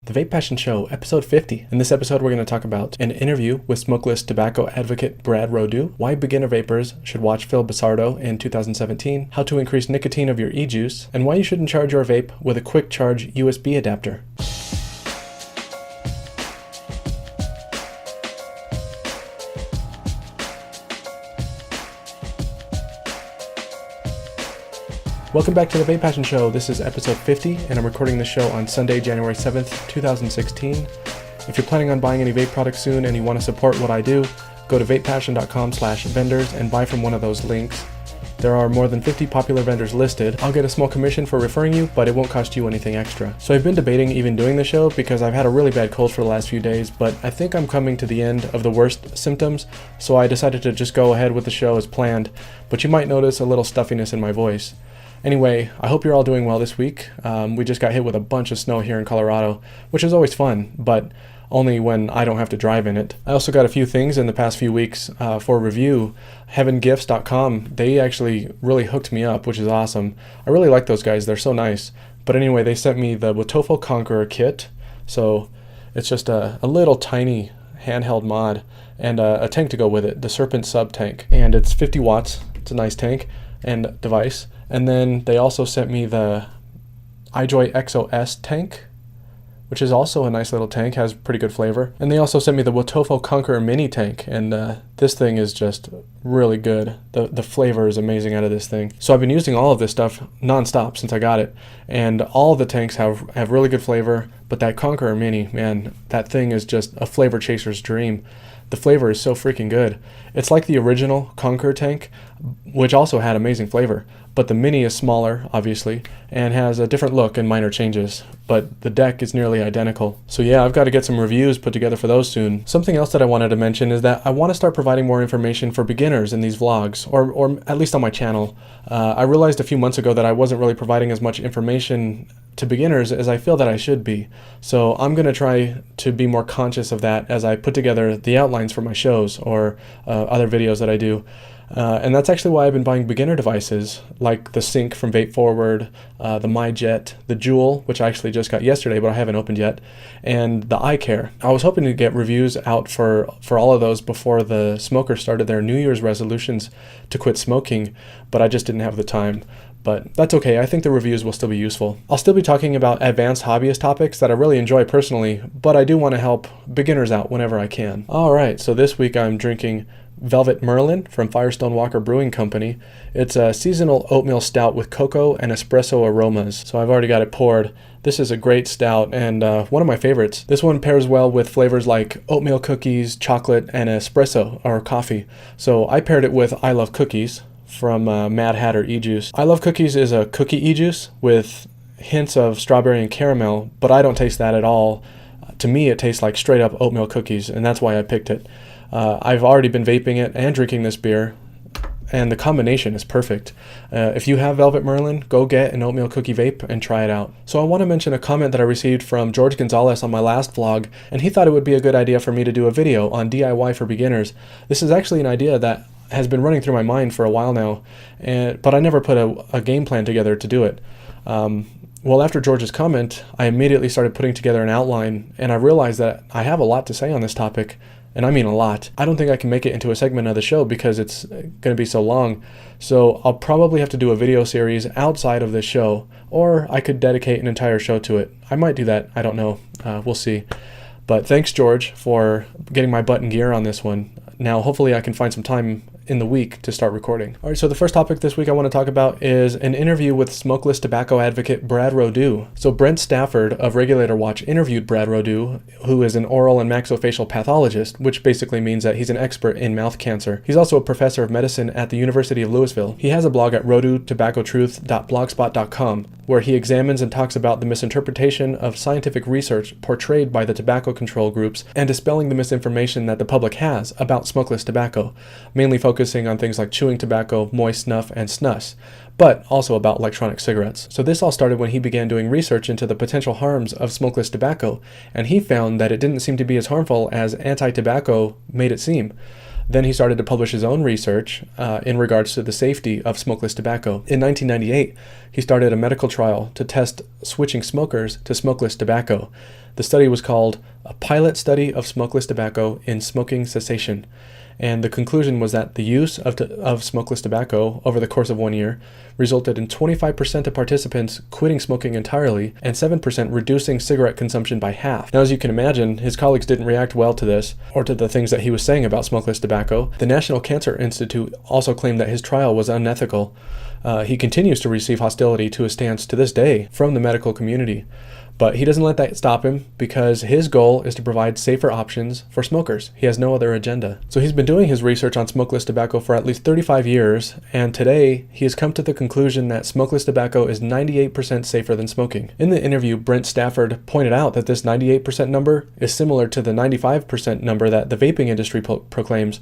The VapePassion Show, episode 50. In this episode, we're going to talk about an interview with Smokeless Tobacco advocate Brad Rodu, why beginner vapors should watch Phil Basardo in 2017, how to increase nicotine of your e-juice, and why you shouldn't charge your vape with a quick charge USB adapter. Welcome back to the VapePassion Show. This is episode 50, and I'm recording the show on Sunday, January 7th, 2016. If you're planning on buying any vape products soon and you want to support what I do, go to vapepassion.com/vendors and buy from one of those links. There are more than 50 popular vendors listed. I'll get a small commission for referring you, but it won't cost you anything extra. So I've been debating even doing the show because I've had a really bad cold for the last few days, but I think I'm coming to the end of the worst symptoms, so I decided to just go ahead with the show as planned, but you might notice a little stuffiness in my voice. Anyway, I hope you're all doing well this week. We just got hit with a bunch of snow here in Colorado, which is always fun, but only when I don't have to drive in it. I also got a few things in the past few weeks for review. HeavenGifts.com, they actually really hooked me up, which is awesome. I really like those guys, they're so nice. But anyway, they sent me the Wotofo Conqueror kit. So it's just a little tiny handheld mod and a tank to go with it, the Serpent Sub tank. And it's 50 watts, it's a nice tank and device. And then they also sent me the iJoy XOS tank, which is also a nice little tank, has pretty good flavor. And they also sent me the Wotofo Conqueror mini tank, and this thing is just really good. The flavor is amazing out of this thing. So I've been using all of this stuff nonstop since I got it, and all the tanks have really good flavor, but that Conqueror mini, man, that thing is just a flavor chaser's dream. The flavor is so freaking good. It's like the original Conqueror tank, which also had amazing flavor, but the mini is smaller, obviously, and has a different look and minor changes, but the deck is nearly identical. So yeah, I've got to get some reviews put together for those soon. Something else that I wanted to mention is that I want to start providing more information for beginners in these vlogs, or at least on my channel. I realized a few months ago that I wasn't really providing as much information to beginners as I feel that I should be. So I'm going to try to be more conscious of that as I put together the outlines for my shows or other videos that I do. And that's actually why I've been buying beginner devices like the Sync from Vape Forward, the MyJet, the Jewel, which I actually just got yesterday but I haven't opened yet, and the iCare. I was hoping to get reviews out for all of those before the smokers started their New Year's resolutions to quit smoking, but I just didn't have the time. But that's okay, I think the reviews will still be useful. I'll still be talking about advanced hobbyist topics that I really enjoy personally, but I do want to help beginners out whenever I can. Alright, so this week I'm drinking Velvet Merlin from Firestone Walker Brewing Company. It's a seasonal oatmeal stout with cocoa and espresso aromas. So I've already got it poured. This is a great stout and one of my favorites. This one pairs well with flavors like oatmeal cookies, chocolate, and espresso or coffee. So I paired it with I Love Cookies from Mad Hatter e-juice. I Love Cookies is a cookie e-juice with hints of strawberry and caramel, but I don't taste that at all. To me, it tastes like straight up oatmeal cookies, and that's why I picked it. I've already been vaping it and drinking this beer, and the combination is perfect. If you have Velvet Merlin, go get an oatmeal cookie vape and try it out. So I want to mention a comment that I received from George Gonzalez on my last vlog, and he thought it would be a good idea for me to do a video on DIY for beginners. This is actually an idea that has been running through my mind for a while now, but I never put a game plan together to do it. Well, after George's comment, I immediately started putting together an outline, and I realized that I have a lot to say on this topic, and I mean a lot. I don't think I can make it into a segment of the show because it's going to be so long, so I'll probably have to do a video series outside of this show, or I could dedicate an entire show to it. I might do that, I don't know, we'll see. But thanks, George, for getting my butt in gear on this one. Now, hopefully I can find some time in the week to start recording. All right, so the first topic this week I want to talk about is an interview with Smokeless Tobacco advocate Brad Rodu. So Brent Stafford of Regulator Watch interviewed Brad Rodu, who is an oral and maxillofacial pathologist, which basically means that he's an expert in mouth cancer. He's also a professor of medicine at the University of Louisville. He has a blog at rodutobacco.blogspot.com, where he examines and talks about the misinterpretation of scientific research portrayed by the tobacco control groups and dispelling the misinformation that the public has about smokeless tobacco, mainly focusing on things like chewing tobacco, moist snuff, and snus, but also about electronic cigarettes. So this all started when he began doing research into the potential harms of smokeless tobacco, and he found that it didn't seem to be as harmful as anti-tobacco made it seem. Then he started to publish his own research in regards to the safety of smokeless tobacco. In 1998, he started a medical trial to test switching smokers to smokeless tobacco. The study was called a pilot study of smokeless tobacco in smoking cessation. And the conclusion was that the use of smokeless tobacco over the course of 1 year resulted in 25% of participants quitting smoking entirely and 7% reducing cigarette consumption by half. Now, as you can imagine, his colleagues didn't react well to this or to the things that he was saying about smokeless tobacco. The National Cancer Institute also claimed that his trial was unethical. He continues to receive hostility to his stance to this day from the medical community. But he doesn't let that stop him because his goal is to provide safer options for smokers. He has no other agenda. So he's been doing his research on smokeless tobacco for at least 35 years, and today he has come to the conclusion that smokeless tobacco is 98% safer than smoking. In the interview, Brent Stafford pointed out that this 98% number is similar to the 95% number that the vaping industry proclaims.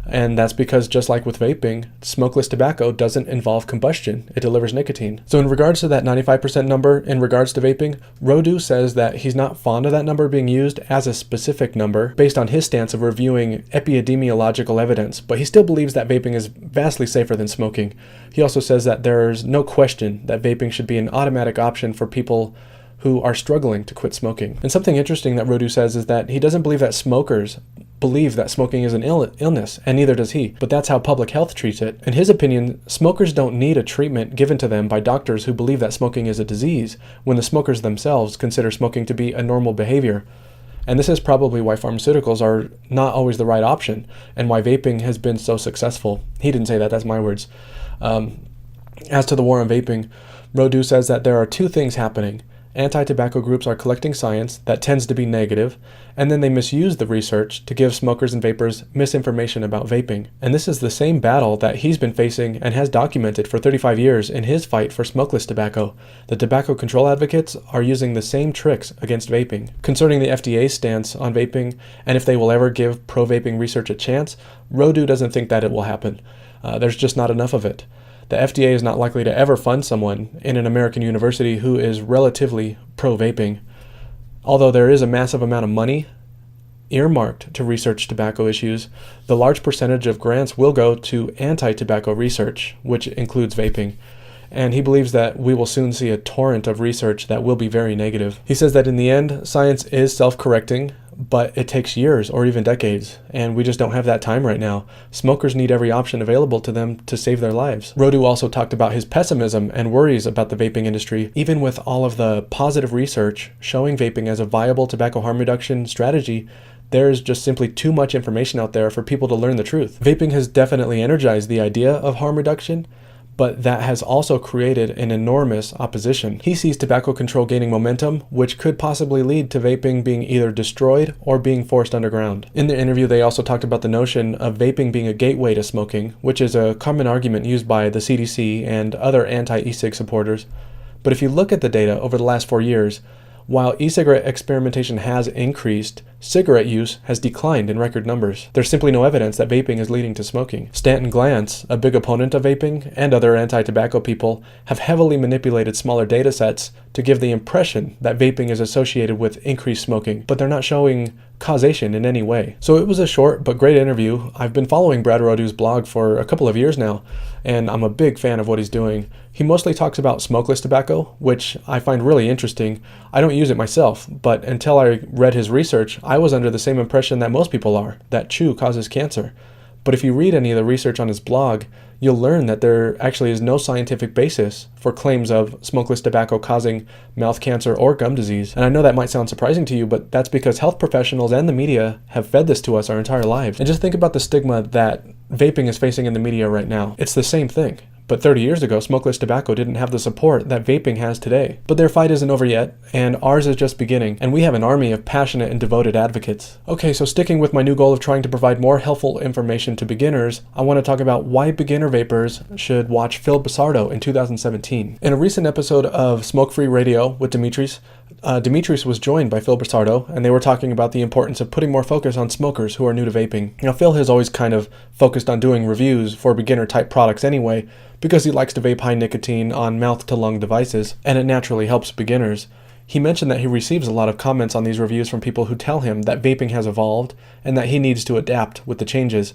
And that's because, just like with vaping, smokeless tobacco doesn't involve combustion. It delivers nicotine. So in regards to that 95% number in regards to vaping, Rodu says that he's not fond of that number being used as a specific number based on his stance of reviewing epidemiological evidence, but he still believes that vaping is vastly safer than smoking. He also says that there's no question that vaping should be an automatic option for people who are struggling to quit smoking. And something interesting that Rodu says is that he doesn't believe that smokers believe that smoking is an illness, and neither does he, but that's how public health treats it. In his opinion, smokers don't need a treatment given to them by doctors who believe that smoking is a disease, when the smokers themselves consider smoking to be a normal behavior. And this is probably why pharmaceuticals are not always the right option, and why vaping has been so successful. He didn't say that, that's my words. As to the war on vaping, Rodu says that there are two things happening. Anti-tobacco groups are collecting science that tends to be negative, and then they misuse the research to give smokers and vapors misinformation about vaping. And this is the same battle that he's been facing and has documented for 35 years in his fight for smokeless tobacco. The tobacco control advocates are using the same tricks against vaping. Concerning the FDA's stance on vaping, and if they will ever give pro-vaping research a chance, Rodu doesn't think that it will happen. There's just not enough of it. The FDA is not likely to ever fund someone in an American university who is relatively pro-vaping. Although there is a massive amount of money earmarked to research tobacco issues, the large percentage of grants will go to anti-tobacco research, which includes vaping. And he believes that we will soon see a torrent of research that will be very negative. He says that in the end, science is self-correcting, but it takes years or even decades, and we just don't have that time right now. Smokers need every option available to them to save their lives. Rodu also talked about his pessimism and worries about the vaping industry. Even with all of the positive research showing vaping as a viable tobacco harm reduction strategy, there's just simply too much information out there for people to learn the truth. Vaping has definitely energized the idea of harm reduction, but that has also created an enormous opposition. He sees tobacco control gaining momentum, which could possibly lead to vaping being either destroyed or being forced underground. In the interview, they also talked about the notion of vaping being a gateway to smoking, which is a common argument used by the CDC and other anti-e-cig supporters. But if you look at the data over the last 4 years, while e-cigarette experimentation has increased, cigarette use has declined in record numbers. There's simply no evidence that vaping is leading to smoking. Stanton Glantz, a big opponent of vaping, and other anti-tobacco people have heavily manipulated smaller data sets to give the impression that vaping is associated with increased smoking, but they're not showing causation in any way. So it was a short but great interview. I've been following Brad Rodu's blog for a couple of years now, and I'm a big fan of what he's doing. He mostly talks about smokeless tobacco, which I find really interesting. I don't use it myself, but until I read his research, I was under the same impression that most people are, that chew causes cancer. But if you read any of the research on his blog, you'll learn that there actually is no scientific basis for claims of smokeless tobacco causing mouth cancer or gum disease. And I know that might sound surprising to you, but that's because health professionals and the media have fed this to us our entire lives. And just think about the stigma that vaping is facing in the media right now. It's the same thing. But 30 years ago, smokeless tobacco didn't have the support that vaping has today. But their fight isn't over yet, and ours is just beginning, and we have an army of passionate and devoted advocates. Okay, so sticking with my new goal of trying to provide more helpful information to beginners, I want to talk about why beginner vapors should watch Phil Basardo in 2017. In a recent episode of Smoke Free Radio with Dimitris, Dimitris was joined by Phil Basardo, and they were talking about the importance of putting more focus on smokers who are new to vaping. Now, Phil has always kind of focused on doing reviews for beginner-type products anyway, because he likes to vape high nicotine on mouth-to-lung devices, and it naturally helps beginners. He mentioned that he receives a lot of comments on these reviews from people who tell him that vaping has evolved and that he needs to adapt with the changes.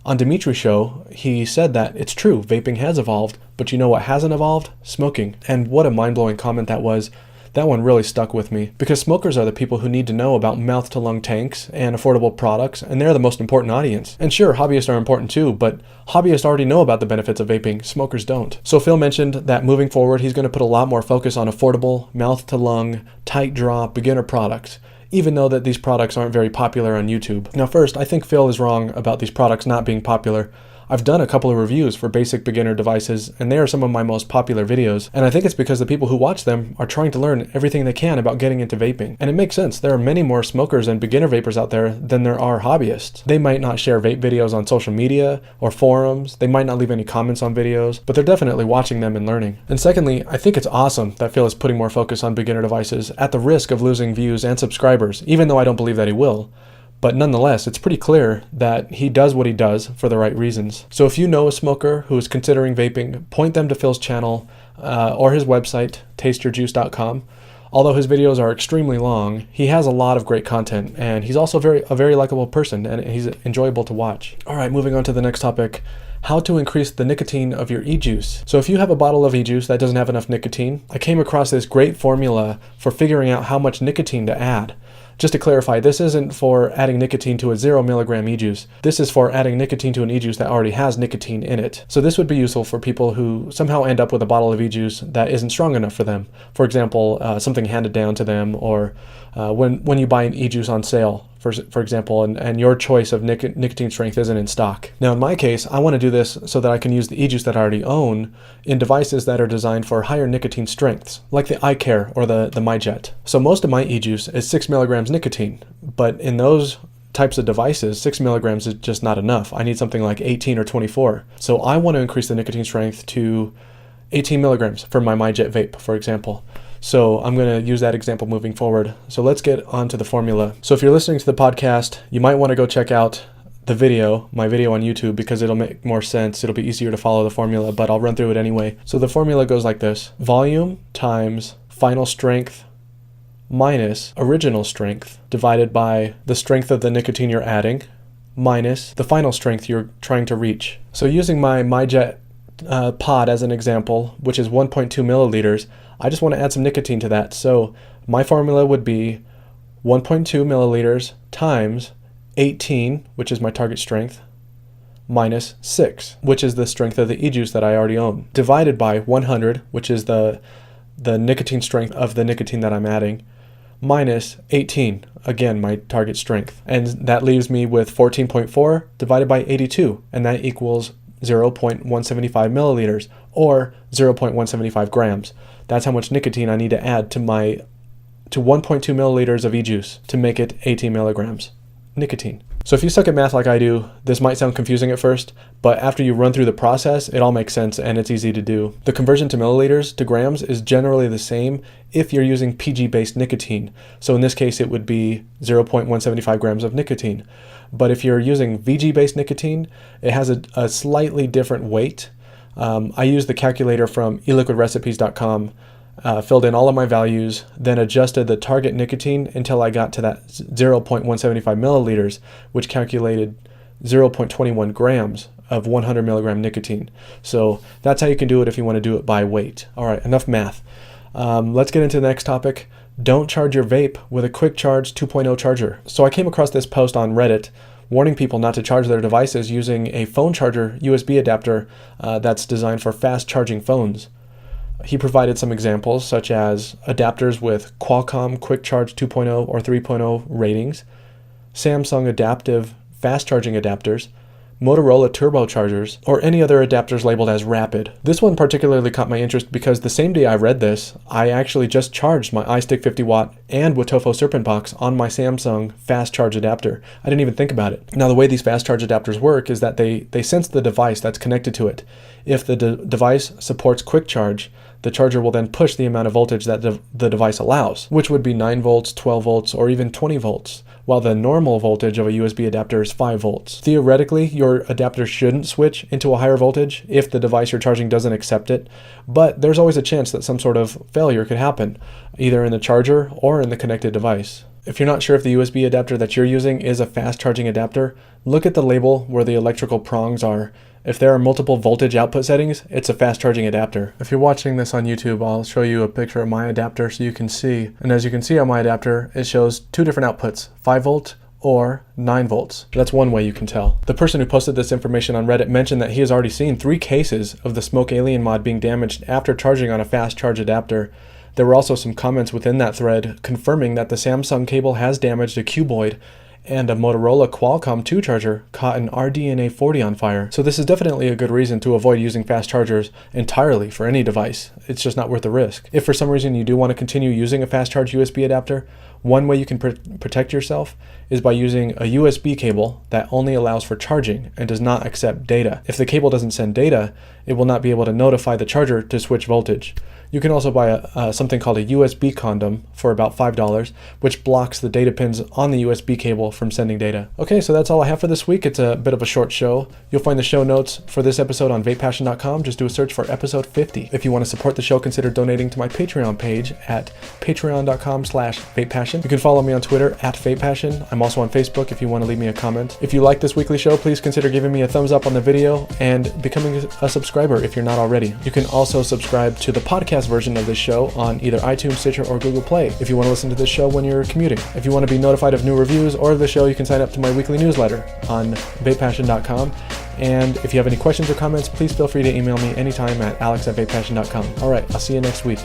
On Dimitri's show, he said that it's true, vaping has evolved, but you know what hasn't evolved? Smoking. And what a mind-blowing comment that was. That one really stuck with me, because smokers are the people who need to know about mouth-to-lung tanks and affordable products, and they're the most important audience. And sure, hobbyists are important too, but hobbyists already know about the benefits of vaping, smokers don't. So Phil mentioned that moving forward, he's going to put a lot more focus on affordable, mouth-to-lung, tight draw, beginner products, even though that these products aren't very popular on YouTube. Now first, I think Phil is wrong about these products not being popular. I've done a couple of reviews for basic beginner devices, and they are some of my most popular videos, and I think it's because the people who watch them are trying to learn everything they can about getting into vaping. And it makes sense, there are many more smokers and beginner vapors out there than there are hobbyists. They might not share vape videos on social media or forums, they might not leave any comments on videos, but they're definitely watching them and learning. And secondly, I think it's awesome that Phil is putting more focus on beginner devices at the risk of losing views and subscribers, even though I don't believe that he will. But nonetheless, it's pretty clear that he does what he does for the right reasons. So if you know a smoker who is considering vaping, point them to Phil's channel or his website, tasteyourjuice.com. Although his videos are extremely long, he has a lot of great content, and he's also a very likable person, and he's enjoyable to watch. All right, moving on to the next topic. How to increase the nicotine of your e-juice. So if you have a bottle of e-juice that doesn't have enough nicotine, I came across this great formula for figuring out how much nicotine to add. Just to clarify, this isn't for adding nicotine to a 0 milligram e-juice. This is for adding nicotine to an e-juice that already has nicotine in it. So this would be useful for people who somehow end up with a bottle of e-juice that isn't strong enough for them. For example, something handed down to them, or when you buy an e-juice on sale, for example, and your choice of nicotine strength isn't in stock. Now in my case, I want to do this so that I can use the e-juice that I already own in devices that are designed for higher nicotine strengths, like the iCare or the MyJet. So most of my e-juice is 6 milligrams nicotine, but in those types of devices, 6 milligrams is just not enough. I need something like 18 or 24. So I want to increase the nicotine strength to 18 milligrams for my MyJet vape, for example. So I'm going to use that example moving forward. So let's get on to the formula. So if you're listening to the podcast, you might want to go check out the video, my video on YouTube, because it'll make more sense. It'll be easier to follow the formula, but I'll run through it anyway. So the formula goes like this: volume times final strength minus original strength divided by the strength of the nicotine you're adding minus the final strength you're trying to reach. So using my MyJet pod as an example, which is 1.2 milliliters, I just want to add some nicotine to that. So my formula would be 1.2 milliliters times 18, which is my target strength, minus 6, which is the strength of the e-juice that I already own, divided by 100, which is the nicotine strength of the nicotine that I'm adding, minus 18, again, my target strength. And that leaves me with 14.4 divided by 82, and that equals 0.175 milliliters, or 0.175 grams. That's how much nicotine I need to add to 1.2 milliliters of e-juice to make it 18 milligrams nicotine. So if you suck at math like I do, this might sound confusing at first, but after you run through the process, it all makes sense and it's easy to do. The conversion to milliliters to grams is generally the same if you're using PG-based nicotine. So in this case, it would be 0.175 grams of nicotine. But if you're using VG-based nicotine, it has a slightly different weight. I used the calculator from eliquidrecipes.com, filled in all of my values, then adjusted the target nicotine until I got to that 0.175 milliliters, which calculated 0.21 grams of 100 milligram nicotine. So that's how you can do it if you want to do it by weight. All right, enough math. Let's get into the next topic. Don't charge your vape with a quick charge 2.0 charger. So I came across this post on Reddit warning people not to charge their devices using a phone charger USB adapter that's designed for fast charging phones. He provided some examples, such as adapters with Qualcomm Quick Charge 2.0 or 3.0 ratings, Samsung adaptive fast charging adapters, Motorola turbochargers, or any other adapters labeled as rapid. This one particularly caught my interest because the same day I read this, I actually just charged my iStick 50 watt and Wotofo Serpent box on my Samsung fast charge adapter. I didn't even think about it. Now the way these fast charge adapters work is that they sense the device that's connected to it. If the device supports quick charge, the charger will then push the amount of voltage that the device allows, which would be 9 volts, 12 volts, or even 20 volts, while the normal voltage of a USB adapter is 5 volts. Theoretically, your adapter shouldn't switch into a higher voltage if the device you're charging doesn't accept it, but there's always a chance that some sort of failure could happen, either in the charger or in the connected device. If you're not sure if the USB adapter that you're using is a fast charging adapter, look at the label where the electrical prongs are. If there are multiple voltage output settings, it's a fast charging adapter. If you're watching this on YouTube, I'll show you a picture of my adapter so you can see. And as you can see on my adapter, it shows two different outputs, 5 volt or 9 volts. That's one way you can tell. The person who posted this information on Reddit mentioned that he has already seen 3 cases of the Smoke Alien mod being damaged after charging on a fast charge adapter. There were also some comments within that thread confirming that the Samsung cable has damaged a cuboid, and a Motorola Qualcomm 2 charger caught an RDNA 40 on fire. So this is definitely a good reason to avoid using fast chargers entirely for any device. It's just not worth the risk. If for some reason you do want to continue using a fast charge USB adapter, one way you can protect yourself is by using a USB cable that only allows for charging and does not accept data. If the cable doesn't send data, it will not be able to notify the charger to switch voltage. You can also buy something called a USB condom for about $5, which blocks the data pins on the USB cable from sending data. Okay, so that's all I have for this week. It's a bit of a short show. You'll find the show notes for this episode on VapePassion.com. Just do a search for episode 50. If you want to support the show, consider donating to my Patreon page at patreon.com/VapePassion. You can follow me on Twitter at VapePassion. I'm also on Facebook if you want to leave me a comment. If you like this weekly show, please consider giving me a thumbs up on the video and becoming a subscriber if you're not already. You can also subscribe to the podcast version of this show on either iTunes, Stitcher, or Google Play if you want to listen to this show when you're commuting. If you want to be notified of new reviews or the show, you can sign up to my weekly newsletter on VapePassion.com. And if you have any questions or comments, please feel free to email me anytime at alex@vapepassion.com. All right, I'll see you next week.